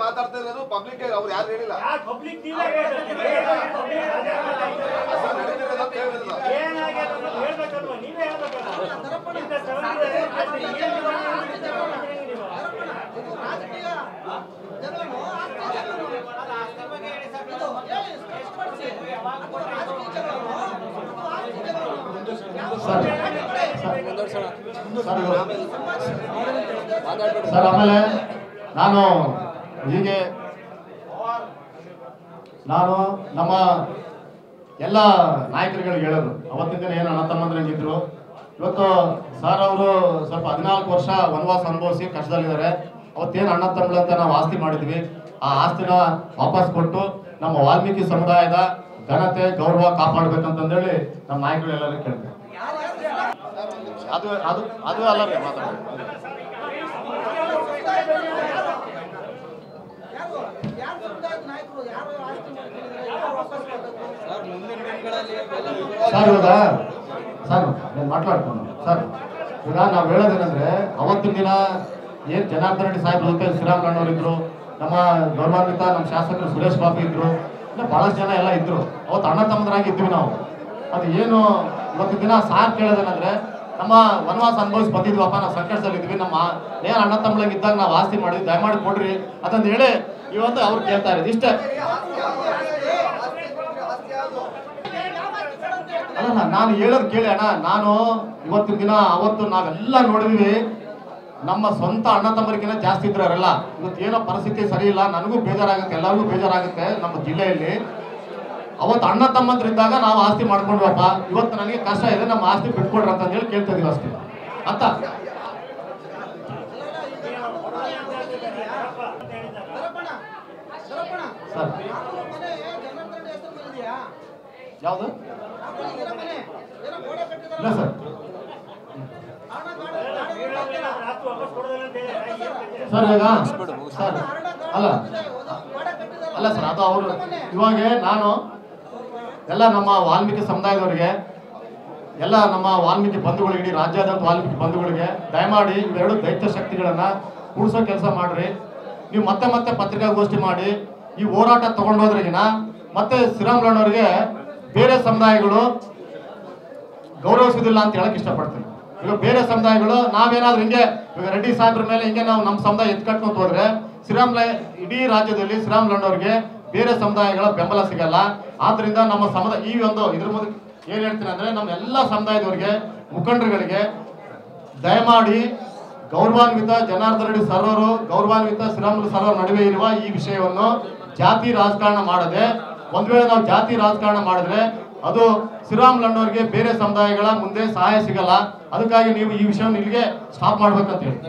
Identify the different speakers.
Speaker 1: ಮಾತಾಡ್ತಾ ಇರೋದು ಪಬ್ಲಿಕ್ ಅವ್ರು ಯಾರು ಹೇಳಿಲ್ಲ
Speaker 2: ಸರ್ ಆಮೇಲೆ ನಾನು ಹೀಗೆ ನಮ್ಮ ಎಲ್ಲ ನಾಯಕರುಗಳಿಗೆ ಹೇಳೋದು ಅವತ್ತಿನ ದಿನ ಏನು ಅಣ್ಣ ತಮ್ಮಂದ್ರಂಗಿದ್ರು ಇವತ್ತು ಸರ್ ಅವರು ಸ್ವಲ್ಪ 14 ವರ್ಷ ವನವಾಸ ಅನುಭವಿಸಿ ಕಷ್ಟದಲ್ಲಿದ್ದಾರೆ. ಅವತ್ತೇನು ಅಣ್ಣ ತಮ್ಮಳು ಅಂತ ನಾವು ಆಸ್ತಿ ಮಾಡಿದ್ವಿ, ಆ ಆಸ್ತಿನ ವಾಪಸ್ ಕೊಟ್ಟು ನಮ್ಮ ವಾಲ್ಮೀಕಿ ಸಮುದಾಯದ ಘನತೆ ಗೌರವ ಕಾಪಾಡಬೇಕಂತಂದೇಳಿ ನಮ್ಮ ನಾಯಕರುಗಳೆಲ್ಲರೂ ಕೇಳ್ತಾರೆ. ಅದು ಅದು ಅದು ಅಲ್ಲ ರೀ ಮಾತಾಡೋದು. ಸರ್ ಇವಾಗ ಸರ್ ನಾನು ಮಾತಾಡ್ತೀನಿ ಸರ್. ಈಗ ನಾವು ಹೇಳೋದೇನಂದ್ರೆ ಅವತ್ತಿನ ದಿನ ಏನು ಜನಾರ್ದನ್ ರೆಡ್ಡಿ ಸಾಹೇಬ್ರ ಜೊತೆ ಶ್ರೀರಾಮುಲಣ್ಣವರಿದ್ರು, ನಮ್ಮ ಗೌರವಾನ್ವಿತ ನಮ್ಮ ಶಾಸಕರು ಸುರೇಶ್ ಬಾಬು ಇದ್ರು, ಇಲ್ಲ ಬಹಳಷ್ಟು ಜನ ಎಲ್ಲ ಇದ್ರು. ಅವತ್ತು ಅಣ್ಣ ತಮ್ಮದರಾಗಿ ಇದ್ವಿ ನಾವು. ಅದು ಏನು ಇವತ್ತಿನ ದಿನ ಸಾರ್ ಕೇಳೋದೇನಂದ್ರೆ ನಮ್ಮ ವನವಾಸ ಅನುಭವಿಸಿ ಬಂದಿದ್ವಪ್ಪ, ನಾವು ಸಂಕಟದಲ್ಲಿದ್ವಿ, ನಮ್ಮ ಏನು ಅಣ್ಣ ತಮ್ಮಳಂಗಿದ್ದಾಗ ನಾವು ಆಸ್ತಿ ಮಾಡಿದ್ವಿ, ದಯಮಾಡಿ ಕೊಡ್ರಿ ಅಂತಂದು ಹೇಳಿ ಇವತ್ತು ಅವ್ರು ಕೇಳ್ತಾ ಇರೋದು ಇಷ್ಟೇ. ಅಲ್ಲ ನಾನು ಹೇಳೋದು ಕೇಳಿ ಅಣ್ಣ, ನಾನು ಇವತ್ತಿನ ದಿನ ಅವತ್ತು ನಾವೆಲ್ಲ ನೋಡಿದ್ವಿ, ನಮ್ಮ ಸ್ವಂತ ಅಣ್ಣ ತಮ್ಮರಿಗಿನ ಜಾಸ್ತಿ ಇದ್ರು ಅವರೆಲ್ಲ. ಇವತ್ತು ಏನೋ ಪರಿಸ್ಥಿತಿ ಸರಿ ಇಲ್ಲ, ನನಗೂ ಬೇಜಾರಾಗುತ್ತೆ, ಎಲ್ಲರಿಗೂ ಬೇಜಾರಾಗುತ್ತೆ. ನಮ್ಮ ಜಿಲ್ಲೆಯಲ್ಲಿ ಅವತ್ತು ಅಣ್ಣ ತಮ್ಮಂದ್ರಿದ್ದಾಗ ನಾವು ಆಸ್ತಿ ಮಾಡ್ಕೊಂಡ್ವಪ್ಪ, ಇವತ್ತು ನನಗೆ ಕಷ್ಟ ಇದೆ, ನಮ್ಮ ಆಸ್ತಿ ಬಿಟ್ಕೊಡ್ರಿ ಅಂತ ಹೇಳಿ ಕೇಳ್ತಾ ಇದೀವಿ ಅಷ್ಟೇ ಅಂತ. ಸರ್ ಯಾವುದು ಇಲ್ಲ ಸರ್. ಸರ್ ಈಗ ಸರ್ ಅಲ್ಲ ಅಲ್ಲ ಸರ್, ಅದು ಅವರು ಇವಾಗ ನಾನು ಎಲ್ಲ ನಮ್ಮ ವಾಲ್ಮೀಕಿ ಸಮುದಾಯದವರಿಗೆ, ಎಲ್ಲ ನಮ್ಮ ವಾಲ್ಮೀಕಿ ಬಂಧುಗಳಿಗೆ, ಇಡೀ ರಾಜ್ಯಾದ್ಯಂತ ವಾಲ್ಮೀಕಿ ಬಂಧುಗಳಿಗೆ ದಯಮಾಡಿ ಇವೆರಡು ದೈತ್ಯ ಶಕ್ತಿಗಳನ್ನು ಕೂಡಿಸೋ ಕೆಲಸ ಮಾಡ್ರಿ. ನೀವು ಮತ್ತೆ ಮತ್ತೆ ಪತ್ರಿಕಾಗೋಷ್ಠಿ ಮಾಡಿ ಈ ಹೋರಾಟ ತಗೊಂಡೋದ್ರಿಗಿನ ಮತ್ತೆ ಶ್ರೀರಾಮುಲಣ್ಣವ್ರಿಗೆ ಬೇರೆ ಸಮುದಾಯಗಳು ಗೌರವಿಸೋದಿಲ್ಲ ಅಂತ ಹೇಳಕ್ ಇಷ್ಟಪಡ್ತೀನಿ. ಈಗ ಬೇರೆ ಸಮುದಾಯಗಳು ನಾವೇನಾದ್ರೂ ಹಿಂಗೆ ಈಗ ರೆಡ್ಡಿ ಸಾಹೇಬ್ರ ಮೇಲೆ ಹಿಂಗೆ ನಾವು ನಮ್ಮ ಸಮುದಾಯ ಎತ್ಕಟ್ಕೊಂತ ಹೋದ್ರೆ ಇಡೀ ರಾಜ್ಯದಲ್ಲಿ ಶ್ರೀರಾಮುಲಣ್ಣವ್ರಿಗೆ ಬೇರೆ ಸಮುದಾಯಗಳ ಬೆಂಬಲ ಸಿಗಲ್ಲ. ಆದ್ರಿಂದ ನಮ್ಮ ಸಮುದಾಯ ಈ ಒಂದು ಇದ್ರ ಮುಂದೆ ಏನ್ ಹೇಳ್ತೀನಿ ಅಂದ್ರೆ, ನಮ್ಮ ಎಲ್ಲ ಸಮುದಾಯದವರಿಗೆ ಮುಖಂಡರುಗಳಿಗೆ ದಯಮಾಡಿ ಗೌರವಾನ್ವಿತ ಜನಾರ್ದನ್ ರೆಡ್ಡಿ ಸರ್ ಅವರು, ಗೌರವಾನ್ವಿತ ಶ್ರೀರಾಮುಲು ಸರ್ ಅವರ ನಡುವೆ ಇರುವ ಈ ವಿಷಯವನ್ನು ಜಾತಿ ರಾಜಕಾರಣ ಮಾಡದೆ, ಒಂದ್ ವೇಳೆ ನಾವು ಜಾತಿ ರಾಜಕಾರಣ ಮಾಡಿದ್ರೆ ಅದು ಶ್ರೀರಾಮುಲಣ್ಣವ್ರಿಗೆ ಬೇರೆ ಸಮುದಾಯಗಳ ಮುಂದೆ ಸಹಾಯ ಸಿಗಲ್ಲ. ಅದಕ್ಕಾಗಿ ನೀವು ಈ ವಿಷಯವನ್ನು ಇಲ್ಲಿಗೆ ಸ್ಟಾಪ್ ಮಾಡ್ಬೇಕಂತ ಹೇಳಿ.